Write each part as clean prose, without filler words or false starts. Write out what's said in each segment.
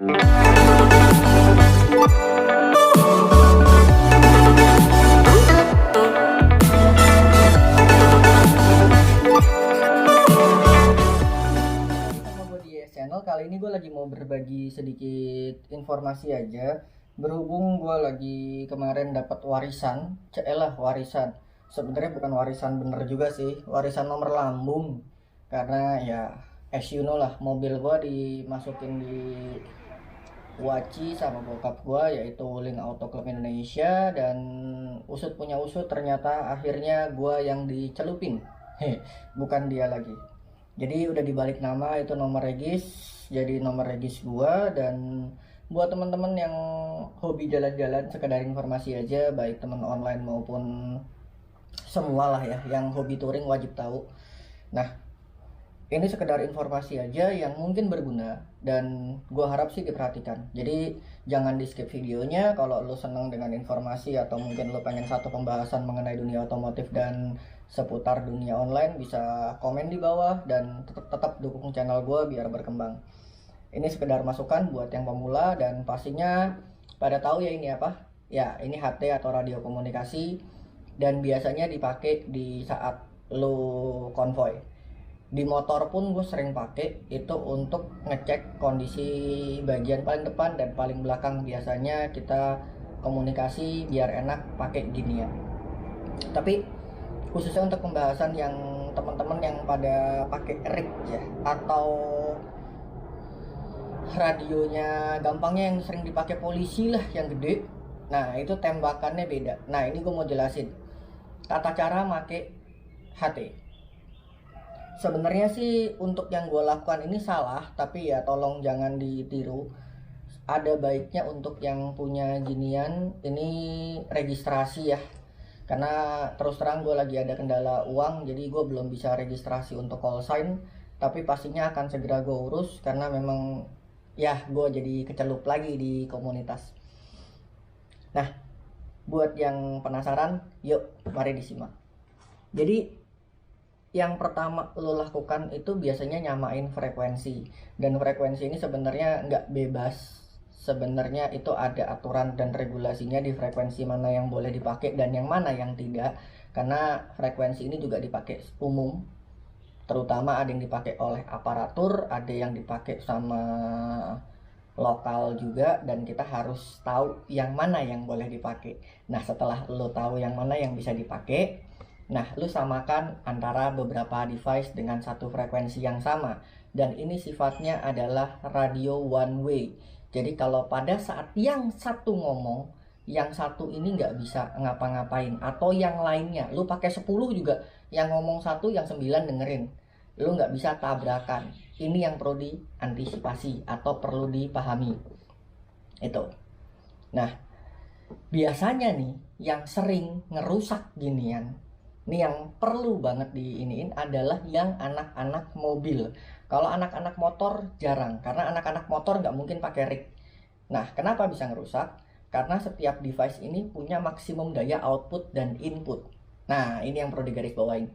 Channel kali ini gue lagi mau berbagi sedikit informasi aja. Berhubung gue lagi kemarin dapat warisan, warisan. Sebenarnya bukan warisan bener juga sih, warisan nomor lambung. Karena ya, as you know lah, mobil gue dimasukin di Waci sama bokap gue, yaitu Link Auto Club Indonesia. Dan usut punya usut, ternyata akhirnya gue yang dicelupin. Bukan dia lagi. Jadi udah dibalik nama, itu nomor regis, jadi nomor regis gua. Dan buat teman-teman yang hobi jalan-jalan, sekedar informasi aja, baik teman online maupun semua lah ya, yang hobi touring wajib tahu. Nah, ini sekedar informasi aja yang mungkin berguna dan gua harap sih diperhatikan. Jadi jangan di skip videonya. Kalau lo seneng dengan informasi atau mungkin lo pengen satu pembahasan mengenai dunia otomotif dan seputar dunia online, bisa komen di bawah dan tetap dukung channel gue biar berkembang. Ini sekedar masukan buat yang pemula, dan pastinya pada tahu ya ini apa? Ya, ini HT atau radio komunikasi, dan biasanya dipakai di saat lo konvoy. Di motor pun gue sering pakai itu untuk ngecek kondisi bagian paling depan dan paling belakang. Biasanya kita komunikasi biar enak pakai ginian. Tapi khususnya untuk pembahasan yang teman-teman yang pada pakai rig ya, atau radionya gampangnya yang sering dipakai polisi lah, yang gede. Nah, itu tembakannya beda. Nah, ini gue mau jelasin tata cara make HT. Sebenarnya sih untuk yang gue lakukan ini salah, tapi ya tolong jangan ditiru. Ada baiknya untuk yang punya ginian ini registrasi ya. Karena terus terang gue lagi ada kendala uang, jadi gue belum bisa registrasi untuk call sign. Tapi pastinya akan segera gue urus, karena memang ya gue jadi kecelup lagi di komunitas. Nah, buat yang penasaran, yuk mari disimak. Jadi yang pertama lo lakukan itu biasanya nyamain frekuensi. Dan frekuensi ini sebenarnya nggak bebas. Sebenarnya itu ada aturan dan regulasinya di frekuensi mana yang boleh dipakai dan yang mana yang tidak. Karena frekuensi ini juga dipakai umum, terutama ada yang dipakai oleh aparatur, ada yang dipakai sama lokal juga, dan kita harus tahu yang mana yang boleh dipakai. Nah, setelah lo tahu yang mana yang bisa dipakai, nah lo samakan antara beberapa device dengan satu frekuensi yang sama. Dan ini sifatnya adalah radio one way. Jadi kalau pada saat yang satu ngomong, yang satu ini nggak bisa ngapa-ngapain, atau yang lainnya, lu pakai 10 juga, yang ngomong satu, yang 9 dengerin, lu nggak bisa tabrakan. Ini yang perlu diantisipasi atau perlu dipahami. Itu. Nah, biasanya nih, yang sering ngerusak ginian, ini yang perlu banget diiniin adalah yang anak-anak mobil. Kalau anak-anak motor jarang, karena anak-anak motor nggak mungkin pakai rig. Nah, kenapa bisa ngerusak? Karena setiap device ini punya maksimum daya output dan input. Nah, ini yang perlu digarisbawahi.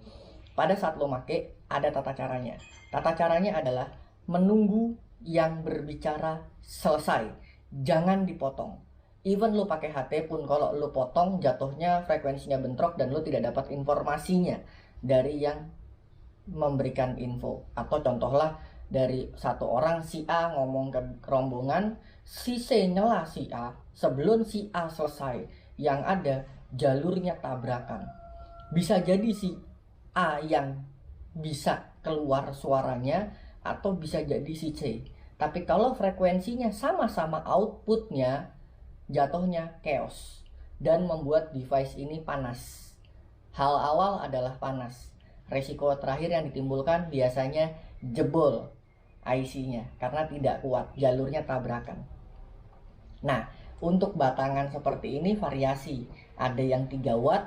Pada saat lo make, ada tata caranya. Tata caranya adalah menunggu yang berbicara selesai. Jangan dipotong. Even lo pakai HT pun, kalau lo potong, jatuhnya frekuensinya bentrok dan lo tidak dapat informasinya dari yang memberikan info. Atau contohlah dari satu orang, si A ngomong ke rombongan, si C nyela si A. Sebelum si A selesai, yang ada jalurnya tabrakan. Bisa jadi si A yang bisa keluar suaranya, atau bisa jadi si C. Tapi kalau frekuensinya sama-sama outputnya, jatuhnya chaos dan membuat device ini panas. Hal awal adalah panas. Resiko terakhir yang ditimbulkan biasanya jebol IC-nya karena tidak kuat, jalurnya tabrakan. Nah, untuk batangan seperti ini variasi. Ada yang 3 watt,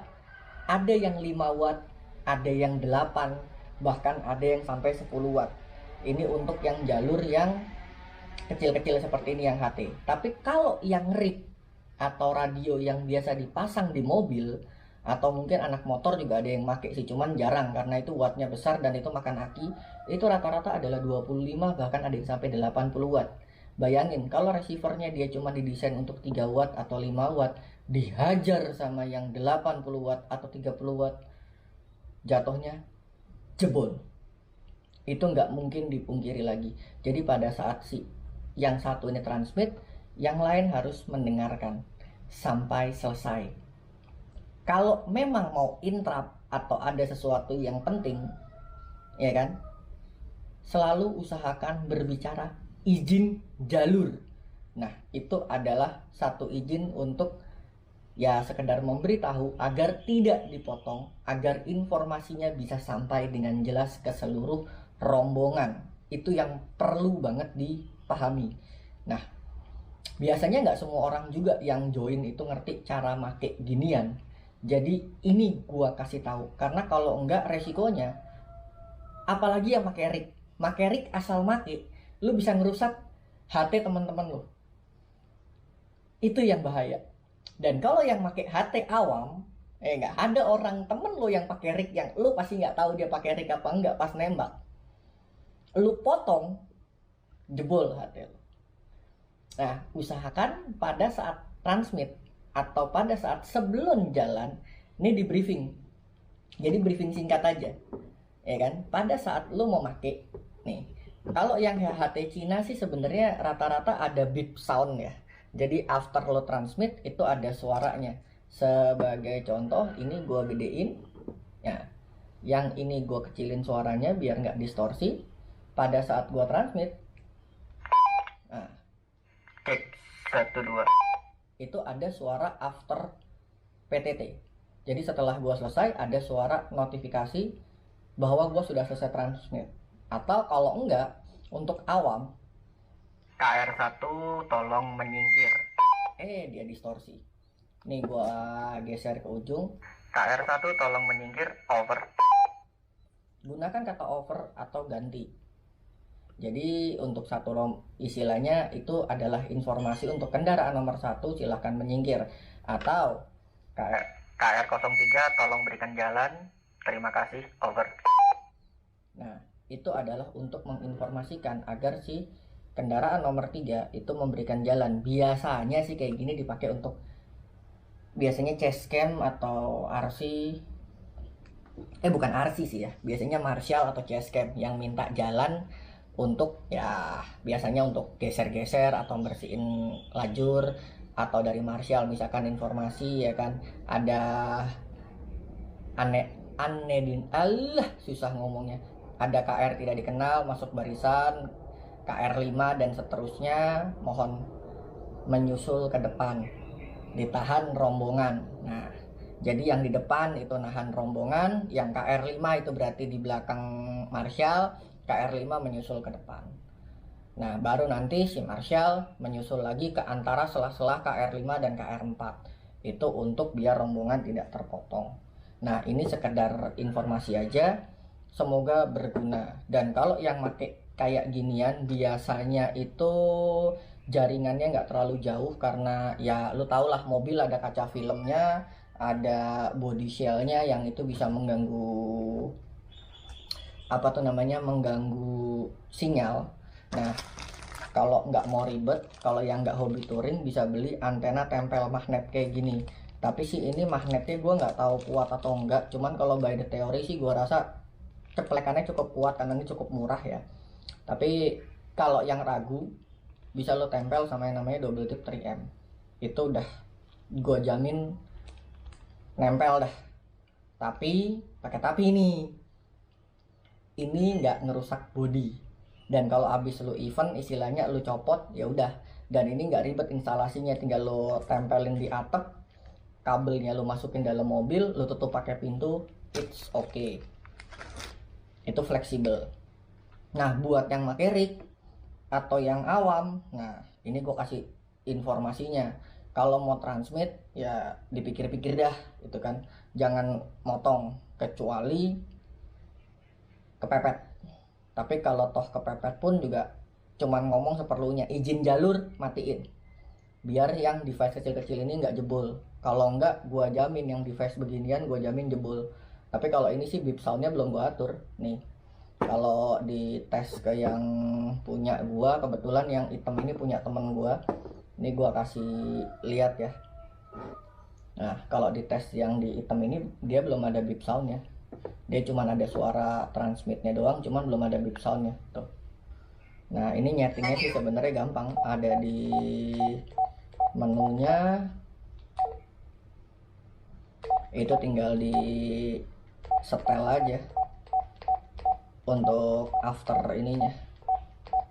ada yang 5 watt, ada yang 8, bahkan ada yang sampai 10 watt. Ini untuk yang jalur yang kecil-kecil seperti ini, yang HT. Tapi kalau yang rig atau radio yang biasa dipasang di mobil, atau mungkin anak motor juga ada yang pakai sih, cuman jarang karena itu wattnya besar dan itu makan aki. Itu rata-rata adalah 25, bahkan ada yang sampai 80 watt. Bayangin kalau receivernya dia cuma didesain untuk 3 watt atau 5 watt, dihajar sama yang 80 watt atau 30 watt, jatuhnya jebol. Itu nggak mungkin dipungkiri lagi. Jadi pada saat si yang satu ini transmit, yang lain harus mendengarkan sampai selesai. Kalau memang mau interrupt atau ada sesuatu yang penting, ya kan, selalu usahakan berbicara izin jalur. Nah, itu adalah satu izin untuk ya sekedar memberitahu agar tidak dipotong, agar informasinya bisa sampai dengan jelas ke seluruh rombongan. Itu yang perlu banget dipahami. Nah, biasanya nggak semua orang juga yang join itu ngerti cara make ginian. Jadi ini gua kasih tahu, karena kalau enggak resikonya, apalagi yang make rig asal make, lu bisa ngerusak HT teman-teman lu. Itu yang bahaya. Dan kalau yang pakai HT awam, nggak ada orang temen lu yang pakai rig, yang lu pasti nggak tahu dia pakai rig apa enggak, pas nembak lu potong, jebol HT lu. Nah, usahakan pada saat transmit atau pada saat sebelum jalan ini di briefing. Jadi briefing singkat aja, ya kan. Pada saat lu mau make nih, kalau yang HT Cina sih sebenarnya rata-rata ada beep sound ya. Jadi after lo transmit itu ada suaranya. Sebagai contoh, ini gue gedein. Ya, yang ini gue kecilin suaranya biar nggak distorsi. Pada saat gue transmit, nah, cek 1 2. Itu ada suara after PTT. Jadi setelah gue selesai ada suara notifikasi bahwa gue sudah selesai transmit. Atau kalau enggak, untuk awam, KR1 tolong menyingkir. Dia distorsi. Nih gua geser ke ujung. KR1 tolong menyingkir, over. Gunakan kata over atau ganti. Jadi untuk satu istilahnya itu adalah informasi untuk kendaraan nomor 1 silahkan menyingkir. Atau KR03 tolong berikan jalan, terima kasih, over. Nah, itu adalah untuk menginformasikan agar si kendaraan nomor 3 itu memberikan jalan. Biasanya sih kayak gini dipakai untuk biasanya chestcam atau RC. Bukan RC sih ya. Biasanya Marshall atau chestcam yang minta jalan untuk ya biasanya untuk geser-geser atau bersihin lajur, atau dari Marshall misalkan informasi ya kan, ada susah ngomongnya, ada KR tidak dikenal masuk barisan KR5 dan seterusnya, mohon menyusul ke depan, ditahan rombongan. Nah, jadi yang di depan itu nahan rombongan, yang KR5 itu berarti di belakang Marshall, KR5 menyusul ke depan. Nah, baru nanti si Marshall menyusul lagi ke antara sela-sela KR5 dan KR4. Itu untuk biar rombongan tidak terpotong. Nah, ini sekedar informasi aja, semoga berguna. Dan kalau yang pakai kayak ginian biasanya itu jaringannya nggak terlalu jauh, karena ya lu tau lah mobil ada kaca filmnya, ada body shellnya yang itu bisa mengganggu mengganggu sinyal. Nah, kalau nggak mau ribet, kalau yang nggak hobi touring bisa beli antena tempel magnet kayak gini. Tapi sih ini magnetnya gue nggak tahu kuat atau enggak, cuman kalau by the theory sih gue rasa ceplekannya cukup kuat karena ini cukup murah ya. Tapi kalau yang ragu bisa lo tempel sama yang namanya double tip 3M. Itu udah gue jamin nempel dah. Tapi pakai tapi ini nggak ngerusak body. Dan kalau abis lo event istilahnya lo copot ya udah. Dan ini nggak ribet instalasinya, tinggal lo tempelin di atap, kabelnya lo masukin dalam mobil, lo tutup pakai pintu, it's okay. Itu fleksibel. Nah, buat yang pakai rig atau yang awam, nah ini gue kasih informasinya. Kalau mau transmit ya dipikir-pikir dah, itu kan, jangan motong kecuali kepepet. Tapi kalau toh kepepet pun juga cuman ngomong seperlunya, izin jalur matiin, biar yang device kecil-kecil ini nggak jebol. Kalau nggak, gue jamin yang device beginian gue jamin jebol. Tapi kalau ini sih beep soundnya belum gue atur nih. Kalau di tes ke yang punya gua, kebetulan yang hitam ini punya temen gua. Ini gua kasih lihat ya. Nah, kalau di tes yang di hitam ini dia belum ada beep soundnya. Dia cuma ada suara transmitnya doang, cuman belum ada beep soundnya tuh. Nah, ini nyetingnya sih sebenarnya gampang, ada di menunya. Itu tinggal di setel aja untuk after ininya,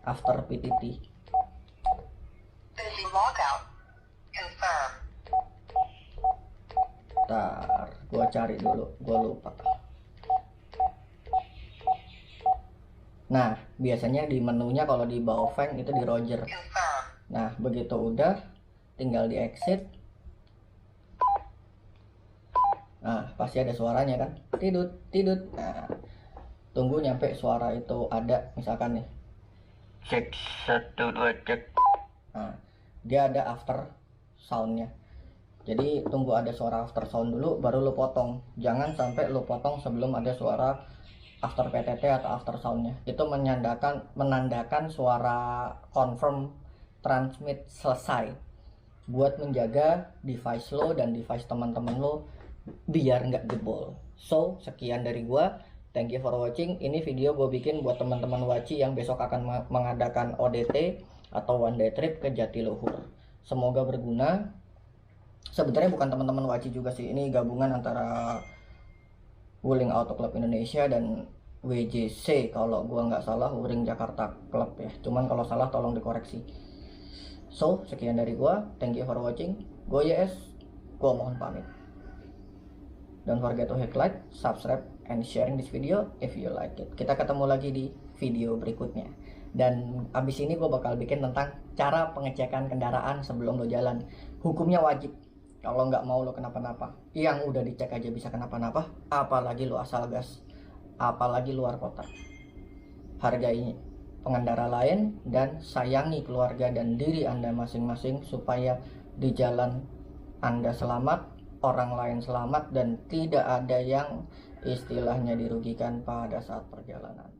after PTT. Ntar gua cari dulu, gua lupa. Nah, biasanya di menunya kalau di Baofeng itu di Roger. Nah, begitu udah tinggal di exit. Nah, pasti ada suaranya kan, tidut tidut. Nah, tunggu nyampe suara itu ada, misalkan nih Cek 1 2 cek. Nah, dia ada after soundnya. Jadi tunggu ada suara after sound dulu baru lo potong. Jangan sampai lo potong sebelum ada suara after PTT atau after soundnya. Itu menandakan suara confirm transmit selesai. Buat menjaga device lo dan device teman-teman lo biar nggak jebol. So, sekian dari gua. Thank you for watching. Ini video gue bikin buat teman-teman Waci yang besok akan mengadakan ODT atau one day trip ke Jatiluhur. Semoga berguna. Sebenarnya bukan teman-teman Waci juga sih. Ini gabungan antara Wuling Auto Club Indonesia dan WJC. Kalau gua nggak salah Wuling Jakarta Club ya. Cuman kalau salah tolong dikoreksi. So, sekian dari gua. Thank you for watching. Gua YS. Gua mohon pamit. Don't forget to hit like, subscribe, and sharing this video if you like it. Kita ketemu lagi di video berikutnya. Dan abis ini gue bakal bikin tentang cara pengecekan kendaraan sebelum lo jalan. Hukumnya wajib. Kalau nggak mau lo kenapa-napa, yang udah dicek aja bisa kenapa-napa, apalagi lo asal gas, apalagi luar kota. Hargai pengendara lain dan sayangi keluarga dan diri Anda masing-masing supaya di jalan Anda selamat, orang lain selamat, dan tidak ada yang istilahnya dirugikan pada saat perjalanan.